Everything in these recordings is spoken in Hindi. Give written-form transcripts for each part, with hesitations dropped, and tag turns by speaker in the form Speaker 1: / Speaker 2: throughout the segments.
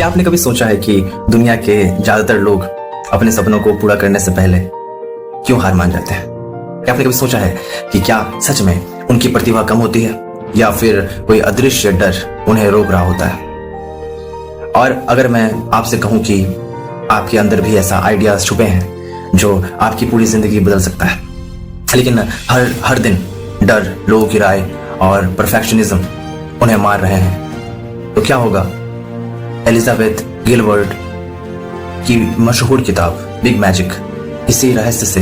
Speaker 1: क्या आपने कभी सोचा है कि दुनिया के ज्यादातर लोग अपने सपनों को पूरा करने से पहले क्यों हार मान जाते हैं? क्या आपने कभी सोचा है कि क्या सच में उनकी प्रतिभा कम होती है या फिर कोई अदृश्य डर उन्हें रोक रहा होता है? और अगर मैं आपसे कहूं कि आपके अंदर भी ऐसा आइडियाज छुपे हैं जो आपकी पूरी जिंदगी बदल सकता है, लेकिन हर दिन डर, लोगों की राय और परफेक्शनिज्म उन्हें मार रहे हैं, तो क्या होगा? एलिजाबेथ गिलबर्ट की मशहूर किताब बिग मैजिक इसी रहस्य से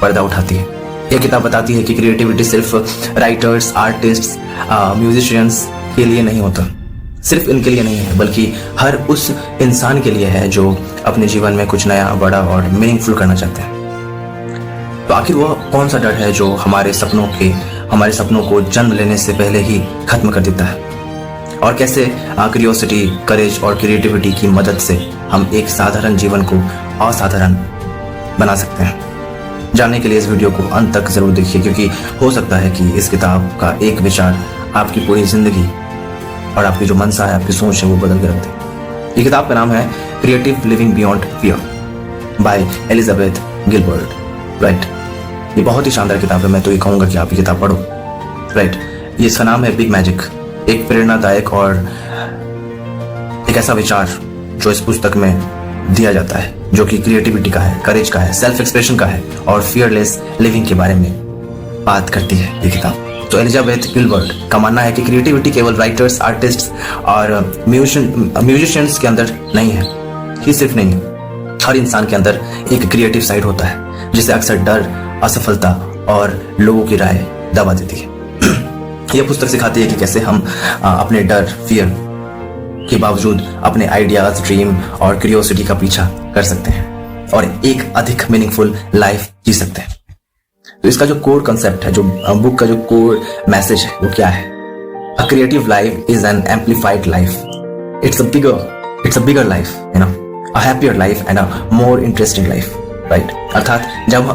Speaker 1: पर्दा उठाती है। यह किताब बताती है कि क्रिएटिविटी सिर्फ राइटर्स, आर्टिस्ट्स, म्यूजिशियंस के लिए नहीं होता, सिर्फ इनके लिए नहीं है, बल्कि हर उस इंसान के लिए है जो अपने जीवन में कुछ नया, बड़ा और मीनिंगफुल करना चाहते हैं। तो आखिर वह कौन सा डर है जो हमारे सपनों को जन्म लेने से पहले ही खत्म कर देता है? और कैसे क्यूरियोसिटी, करेज और क्रिएटिविटी की मदद से हम एक साधारण जीवन को असाधारण बना सकते हैं? जानने के लिए इस वीडियो को अंत तक जरूर देखिए, क्योंकि हो सकता है कि इस किताब का एक विचार आपकी पूरी जिंदगी और आपकी जो मनसा है, आपकी सोच है, वो बदल के रख दे। ये किताब का नाम है creative living beyond fear by Elizabeth Gilbert. Right, ये बहुत ही शानदार किताब है। मैं तो ये कहूंगा कि आप ये किताब पढ़ो। राइट, ये इसका नाम है बिग मैजिक। एक प्रेरणादायक और एक ऐसा विचार जो इस पुस्तक में दिया जाता है, जो कि क्रिएटिविटी का है, करेज का है, सेल्फ एक्सप्रेशन का है और फियरलेस लिविंग के बारे में बात करती है ये किताब। तो एलिजाबेथ गिलबर्ट का मानना है कि क्रिएटिविटी केवल राइटर्स, आर्टिस्ट और म्यूजिशियंस के अंदर नहीं है, ही सिर्फ नहीं है, हर इंसान के अंदर एक क्रिएटिव साइड होता है जिसे अक्सर डर, असफलता और लोगों की राय दबा देती है। यह पुस्तक सिखाती है कि कैसे हम अपने डर, फियर के बावजूद अपने आइडियाज, ड्रीम और क्यूरियोसिटी का पीछा कर सकते हैं और एक अधिक मीनिंगफुल लाइफ जी सकते हैं। तो इसका जो कोर कंसेप्ट है, जो बुक का जो कोर मैसेज है, वो क्या है? A creative life is an amplified life. It's a bigger life, you know, a happier life and a more interesting life. Right, अर्थात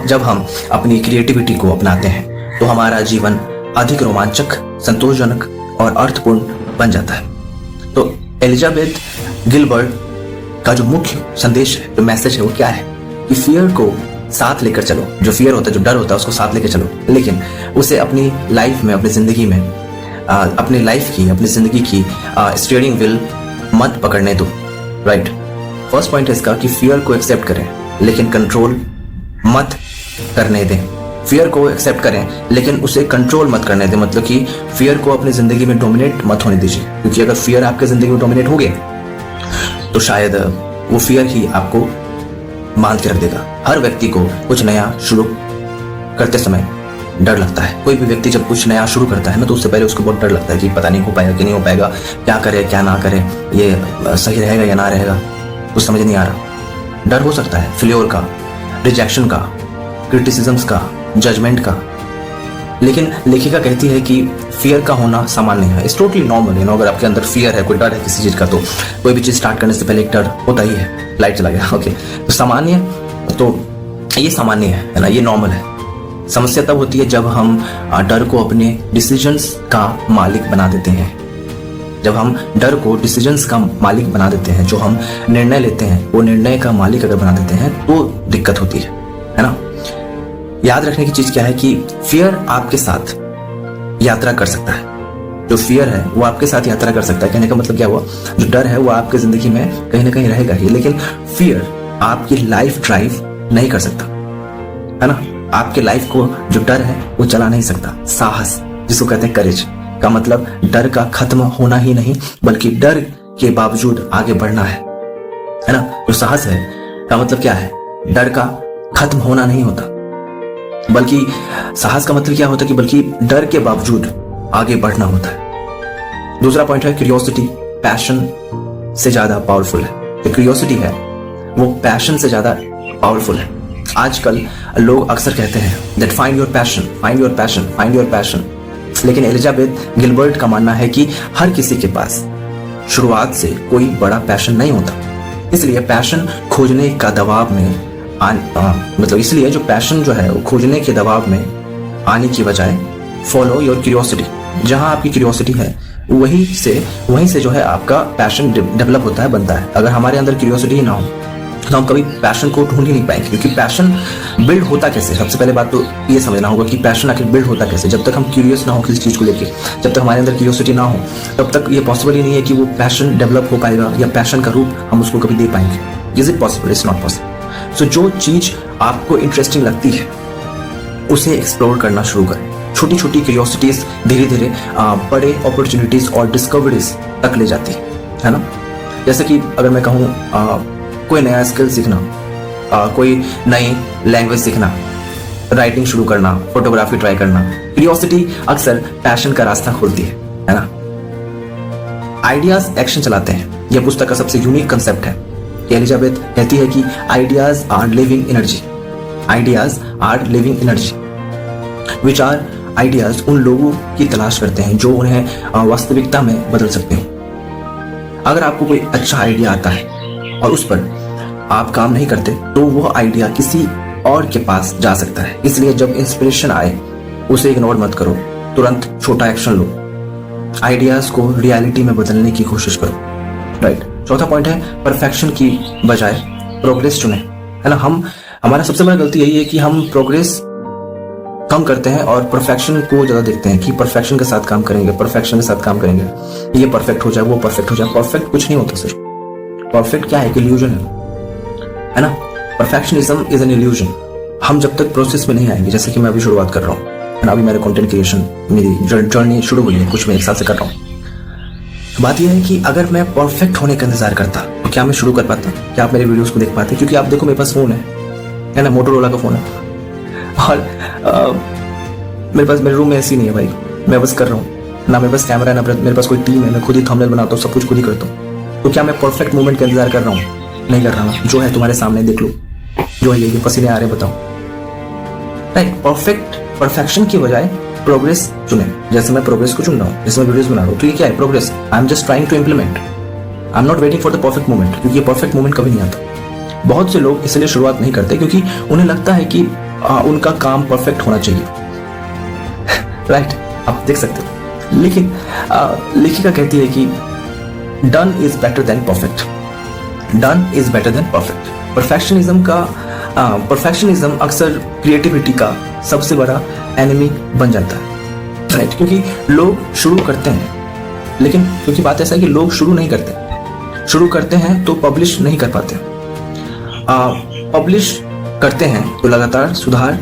Speaker 1: जब हम अपनी क्रिएटिविटी को अपनाते हैं तो हमारा जीवन अधिक रोमांचक, संतोषजनक और अर्थपूर्ण बन जाता है। तो एलिजाबेथ गिलबर्ट का जो मुख्य संदेश है, जो मैसेज है, वो क्या है? कि फियर को साथ लेकर चलो। जो फियर होता है, जो डर होता है, उसको साथ लेकर चलो, लेकिन उसे अपनी लाइफ में, अपनी जिंदगी में, अपनी लाइफ की, अपनी जिंदगी की स्टीयरिंग व्हील मत पकड़ने दो। राइट, फर्स्ट पॉइंट है इसका कि फियर को एक्सेप्ट करें लेकिन कंट्रोल मत करने दें। फियर को एक्सेप्ट करें लेकिन उसे कंट्रोल मत करने दें, मतलब कि फियर को अपनी जिंदगी में डोमिनेट मत होने दीजिए, क्योंकि अगर फियर आपके जिंदगी में डोमिनेट हो गया तो शायद वो फियर ही आपको बांध के रख देगा। हर व्यक्ति को कुछ नया शुरू करते समय डर लगता है। कोई भी व्यक्ति जब कुछ नया शुरू करता है ना, तो उससे पहले उसको बहुत डर लगता है कि पता नहीं हो पाएगा कि नहीं हो पाएगा, क्या करे क्या ना करे, ये सही रहेगा या ना रहेगा, कुछ समझ नहीं आ रहा। डर हो सकता है फेल्योर का, रिजेक्शन का, क्रिटिसिज्म्स का, जजमेंट का, लेकिन लेखिका कहती है कि फियर का होना सामान्य है। It's totally normal, you know. अगर आपके अंदर फियर है, कोई डर है किसी चीज का, तो कोई भी चीज स्टार्ट करने से पहले एक डर होता ही है। लाइट चला गया, ओके, तो सामान्य, तो ये सामान्य है ना, ये नॉर्मल है। समस्या तब होती है जब हम डर को अपने डिसीजंस का मालिक बना देते हैं। जब हम डर को डिसीजंस का मालिक बना देते हैं, जो हम निर्णय लेते हैं वो निर्णय का मालिक अगर बना देते हैं, तो दिक्कत होती है ना। याद रखने की चीज क्या है कि फियर आपके साथ यात्रा कर सकता है। जो फियर है वो आपके साथ यात्रा कर सकता है। कहने का मतलब क्या हुआ? जो डर है वो आपकी जिंदगी में कहीं ना कहीं रहेगा ही, लेकिन फियर आपकी लाइफ ड्राइव नहीं कर सकता, है ना। आपके लाइफ को जो डर है वो चला नहीं सकता। साहस, जिसको कहते हैं करेज, का मतलब डर का खत्म होना ही नहीं, बल्कि डर के बावजूद आगे बढ़ना है ना। जो साहस है का मतलब क्या है? डर का खत्म होना नहीं होता, बल्कि साहस का मतलब क्या होता है कि बल्कि डर के बावजूद आगे बढ़ना होता है। दूसरा पॉइंट है क्यूरियोसिटी पैशन से ज्यादा पावरफुल है। जो क्यूरियोसिटी है वो पैशन से ज्यादा पावरफुल है। आजकल लोग अक्सर कहते हैं that find your passion, find your passion, find your passion, लेकिन एलिजाबेथ गिलबर्ट का मानना है कि हर किसी के पास शुरुआत से कोई बड़ा पैशन नहीं होता। इसलिए पैशन खोजने का दबाव में इसलिए जो पैशन जो है वो खोजने के दबाव में आने की बजाय फॉलो योर क्यूरियोसिटी। जहां आपकी क्यूरियोसिटी है वहीं से जो है आपका पैशन डेवलप होता है, बनता है। अगर हमारे अंदर क्यूरियोसिटी ही ना हो तो हम कभी पैशन को ढूंढ ही नहीं पाएंगे, क्योंकि पैशन बिल्ड होता कैसे, सबसे पहले बात तो ये समझना होगा कि पैशन आखिर बिल्ड होता कैसे। जब तक हम क्यूरियस ना हो किसी चीज को लेके, जब तक हमारे अंदर क्यूरियोसिटी ना हो, तब तक ये पॉसिबल ही नहीं है कि वो पैशन डेवलप हो पाएगा या पैशन का रूप हम उसको कभी दे पाएंगे। Is it possible? It's not possible. So जो चीज आपको इंटरेस्टिंग लगती है उसे एक्सप्लोर करना शुरू करें। छोटी छोटी क्यूरियोसिटीज धीरे धीरे बड़े अपॉर्चुनिटीज और डिस्कवरीज तक ले जाती है ना। जैसे कि अगर मैं कहूँ कोई नया स्किल सीखना, कोई नई लैंग्वेज सीखना, राइटिंग शुरू करना, फोटोग्राफी ट्राई करना, क्यूरियोसिटी अक्सर पैशन का रास्ता खोलती है ना। आइडियाज एक्शन चलाते हैं, यह पुस्तक का सबसे यूनिक कंसेप्ट है। एलिजाबेथ कहती है कि ideas are living energy, ideas are living energy. विचार आइडियाज उन लोगों की तलाश करते हैं जो उन्हें वास्तविकता में बदल सकते हैं। अगर आपको कोई अच्छा आइडिया आता है और उस पर आप काम नहीं करते तो वो आइडिया किसी और के पास जा सकता है। इसलिए जब इंस्पिरेशन आए उसे इग्नोर मत करो, तुरंत छोटा एक्शन लो, आइडियाज को रियलिटी में बदलने की कोशिश करो। राइट। चौथा पॉइंट है परफेक्शन की बजाय प्रोग्रेस चुने, है ना। हमारा सबसे बड़ा गलती यही है कि हम प्रोग्रेस कम करते हैं और परफेक्शन को ज्यादा देखते हैं कि परफेक्शन के साथ काम करेंगे, परफेक्शन के साथ काम करेंगे, ये परफेक्ट हो जाए, वो परफेक्ट हो जाए। परफेक्ट कुछ नहीं होता सिर्फ। परफेक्ट क्या है? एक इल्यूजन है ना। Perfectionism is an illusion. हम जब तक प्रोसेस में नहीं आएंगे, जैसे कि मैं अभी शुरुआत कर रहा हूँ, है ना, अभी मेरे कंटेंट क्रिएशन मेरी जर्नी शुरू हुई है, कुछ मैं 1 साल से कर रहा हूँ। बात यह है कि अगर मैं परफेक्ट होने का इंतजार करता तो क्या मैं शुरू कर पाता? क्या आप मेरे वीडियोस को देख पाते? क्योंकि आप देखो मेरे पास फोन है ना, मोटोरोला का फोन है, और मेरे रूम में ऐसी नहीं है भाई, मैं बस कर रहा हूँ ना, मेरे पास कैमरा है ना, मेरे पास कोई टीम है, मैं खुद ही थंबनेल बनाता हूँ, सब कुछ खुद ही करता हूँ। तो क्या मैं परफेक्ट मोमेंट का इंतजार कर रहा हूँ? नहीं कर रहा ना। जो है तुम्हारे सामने देख लो, जो है ये पसीने आ रहे, बताओ। राइट। परफेक्शन की बजाय प्रोग्रेस चुने। जैसे मैं प्रोग्रेस को चुन रहा हूँ, जैसे मैं वीडियोस बना रहा हूँ, तो ये क्या है? Progress. I am just trying to implement, I am not waiting for the perfect moment, क्योंकि ये परफेक्ट मोमेंट कभी नहीं आता। बहुत से लोग इसलिए शुरुआत नहीं करते क्योंकि उन्हें लगता है कि उनका काम परफेक्ट होना चाहिए। राइट। आप देख सकते हो, लेकिन लेखिका कहती है कि done is better than perfect, done is better than perfect. Perfectionism अक्सर क्रिएटिविटी का सबसे बड़ा एनिमी बन जाता है। राइट। क्योंकि लोग शुरू करते हैं, लेकिन क्योंकि बात ऐसा है कि लोग शुरू नहीं करते, शुरू करते हैं तो पब्लिश नहीं कर पाते, पब्लिश करते हैं तो लगातार सुधार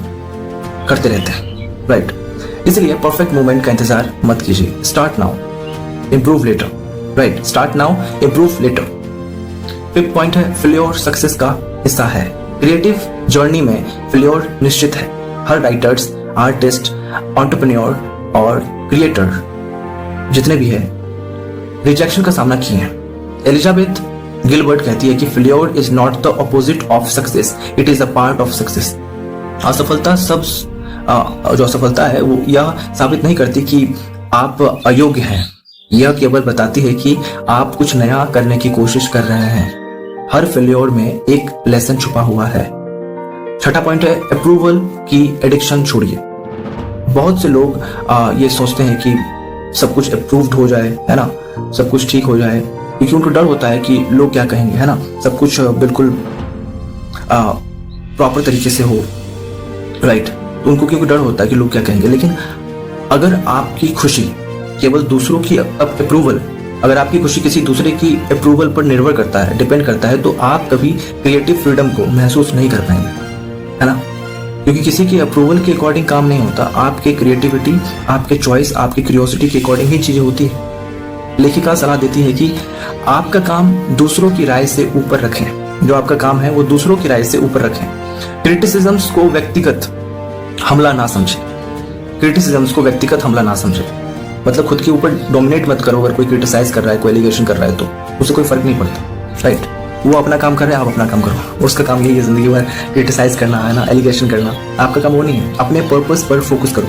Speaker 1: करते रहते हैं। राइट। इसलिए परफेक्ट मोमेंट का इंतजार मत कीजिए। Start now, improve later. Right. Start now, improve later. 5th point है फेल्योर सक्सेस का हिस्सा है। क्रिएटिव जर्नी में फेल्योर निश्चित है। हर राइटर्स, आर्टिस्ट, एंटरप्रेन्योर और क्रिएटर जितने भी है रिजेक्शन का सामना किए हैं। एलिजाबेथ गिलबर्ट कहती है कि failure is not the opposite of success, it is a part of success. असफलता जो असफलता है वो यह साबित नहीं करती कि आप अयोग्य हैं, यह केवल बताती है कि आप कुछ नया करने की कोशिश कर रहे हैं। हर फेल्योर में एक लेसन छुपा हुआ है। 6ठा पॉइंट है अप्रूवल की एडिक्शन छोड़िए। बहुत से लोग ये सोचते हैं कि सब कुछ अप्रूव्ड हो जाए, है ना, सब कुछ ठीक हो जाए, क्योंकि उनको डर होता है कि लोग क्या कहेंगे, है ना, सब कुछ बिल्कुल प्रॉपर तरीके से हो। राइट। तो उनको क्योंकि डर होता है कि लोग क्या कहेंगे। लेकिन अगर आपकी खुशी केवल दूसरों की अप्रूवल, अगर आपकी खुशी किसी दूसरे की अप्रूवल पर निर्भर करता है, डिपेंड करता है, तो आप कभी क्रिएटिव फ्रीडम को महसूस नहीं कर पाएंगे, है ना। क्योंकि किसी की अप्रूवल के अकॉर्डिंग काम नहीं होता। आपके क्रिएटिविटी, आपके चॉइस, आपकी क्यूरियोसिटी के अकॉर्डिंग ही चीजें होती है। लेखिका सलाह देती है कि आपका काम दूसरों की राय से ऊपर रखें। जो आपका काम है वो दूसरों की राय से ऊपर रखें। क्रिटिसिज्म्स को व्यक्तिगत हमला ना समझे, क्रिटिसिज्म्स को व्यक्तिगत हमला ना समझे। मतलब खुद के ऊपर डोमिनेट मत करो। अगर कोई क्रिटिसाइज कर रहा है, कोई एलिगेशन कर रहा है, तो उसे कोई फर्क नहीं पड़ता। राइट। वो अपना काम कर रहा है, आप अपना काम करो। उसका काम यही है जिंदगी भर क्रिटिसाइज करना, है ना, एलिगेशन करना। आपका काम वो नहीं है। अपने पर्पस पर फोकस करो,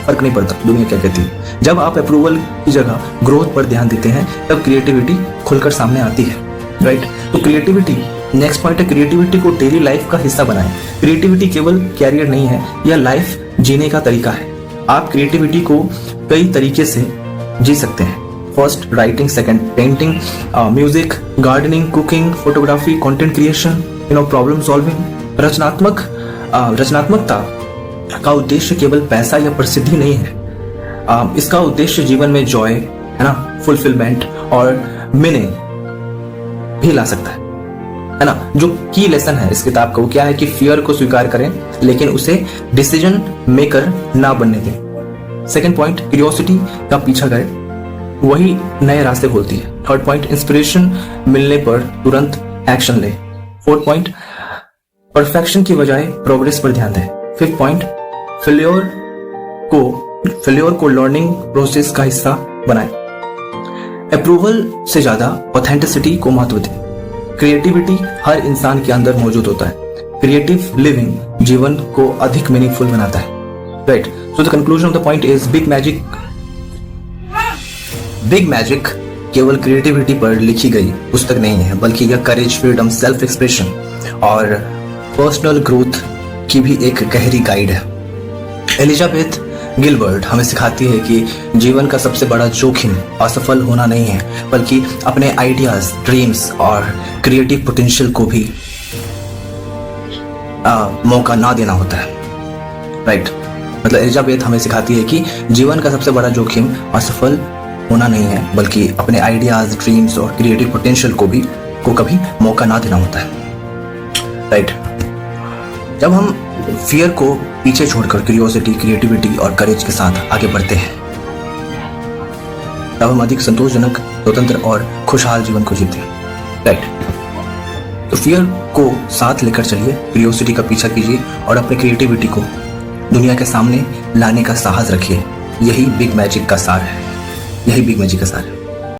Speaker 1: फर्क नहीं पड़ता दुनिया क्या कहती है। जब आप अप्रूवल की जगह ग्रोथ पर ध्यान देते हैं तब क्रिएटिविटी खुलकर सामने आती है। राइट। तो क्रिएटिविटी, नेक्स्ट पॉइंट है क्रिएटिविटी को डेली लाइफ का हिस्सा बनाएं। क्रिएटिविटी केवल कैरियर नहीं है, यह लाइफ जीने का तरीका है। आप क्रिएटिविटी को कई तरीके से जी सकते हैं। First writing, second painting, music, gardening, cooking, photography, content creation, problem solving. रचनात्मकता का उद्देश्य केवल पैसा या प्रसिद्धि नहीं है। इसका उद्देश्य जीवन में जॉय, है ना, फुलफिलमेंट और मीनिंग भी ला सकता है ना। जो की लेसन है इस किताब का वो क्या है कि फियर को स्वीकार करें लेकिन उसे डिसीजन मेकर ना बनने दें। सेकंड पॉइंट, क्यूरियोसिटी का पीछा करें, वही नए रास्ते खोलती है। थर्ड पॉइंट, इंस्पिरेशन मिलने पर तुरंत एक्शन ले। फोर्थ पॉइंट, परफेक्शन की बजाय प्रोग्रेस पर ध्यान दें। फिफ्थ पॉइंट, फेल्योर को लर्निंग प्रोसेस का हिस्सा बनाएं। अप्रूवल से ज्यादा ऑथेंटिसिटी को महत्व दें। क्रिएटिविटी हर इंसान के अंदर मौजूद होता है। क्रिएटिव लिविंग जीवन को अधिक मीनिंगफुल बनाता है। Right, so the conclusion of the point is big magic केवल क्रिएटिविटी पर लिखी गई पुस्तक नहीं है, बल्कि यह करेज, फ्रीडम, सेल्फ एक्सप्रेशन और पर्सनल ग्रोथ की भी एक गहरी गाइड है। एलिजाबेथ गिलबर्ट हमें सिखाती है कि जीवन का सबसे बड़ा जोखिम असफल होना नहीं है, बल्कि अपने आइडियाज, ड्रीम्स और क्रिएटिव पोटेंशियल को भी मौका ना देना होता है। राइट, मतलब एलिजाबेथ हमें सिखाती है कि जीवन का सबसे बड़ा जोखिम असफल होना नहीं है, बल्कि अपने आइडियाज, ड्रीम्स और क्रिएटिव पोटेंशियल को कभी मौका ना देना होता है। राइट, जब हम फियर को पीछे छोड़कर क्यूरियोसिटी, क्रिएटिविटी और करेज के साथ आगे बढ़ते हैं, तब हम अधिक संतोषजनक, स्वतंत्र और खुशहाल जीवन को जीते हैं। राइट, तो फियर को साथ लेकर चलिए, क्यूरियोसिटी का पीछा कीजिए और अपने क्रिएटिविटी को दुनिया के सामने लाने का साहस रखिए। यही बिग मैजिक का सार है।